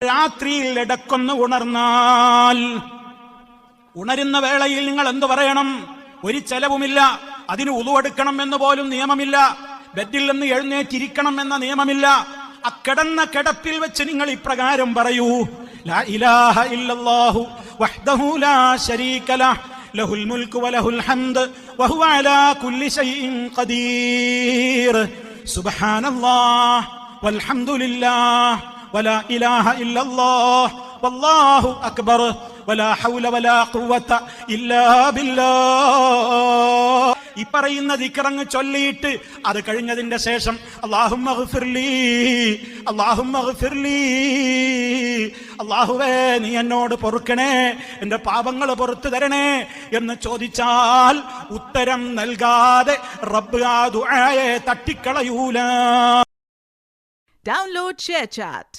രാത്രിയിൽ ഇടക്കൊന്ന് ഉണർന്നാൽ, ഉണരുന്ന വേളയിൽ നിങ്ങൾ എന്തു പറയണം? ഒരു ചെലവുമില്ല. അതിന് ഉളു എടുക്കണം എന്ന് പോലും നിയമമില്ല. ബെഡിൽ നിന്ന് എഴുന്നേറ്റിരിക്കണം എന്ന നിയമമില്ല. അക്കിടന്ന കിടപ്പിൽ വെച്ച് നിങ്ങൾ ഇപ്രകാരം പറയൂ: ലാ ഇലാഹ ഇല്ലല്ലാഹു വഹ്ദഹു ലാ ശരീക ലഹ് ലഹുൽ മുൽക്കു വലഹുൽ ഹംദ് വഹുവ അലാ കുല്ലി ശൈഇൻ ഖദീർ സുബ്ഹാനല്ലാഹ് വൽഹംദുലില്ലാഹ് വലാ ഇലാഹ ഇല്ലല്ലാഹ് വല്ലാഹു അക്ബർ വലാ ഹൗല വലാ ഖുവത ഇല്ലാ ബില്ലാഹ്. ഈ പറയുന്ന ദിക്റങ്ങ് ചൊല്ലിയിട്ട് അത് കഴിഞ്ഞതിന്റെ ശേഷം അല്ലാഹുമ്മ ഗ്ഫിർലി അല്ലാഹുമ്മ ഗ്ഫിർലി, അല്ലാഹുവേ നീ എന്നോട് പൊറുക്കണേ, എന്റെ പാപങ്ങൾ പൊറുത്തു തരണേ എന്ന് ചോദിച്ചാൽ ഉത്തരം നൽകാതെ റബ്ബ് ആ ദുആയെ തട്ടിക്കളയൂല. Download ShareChat.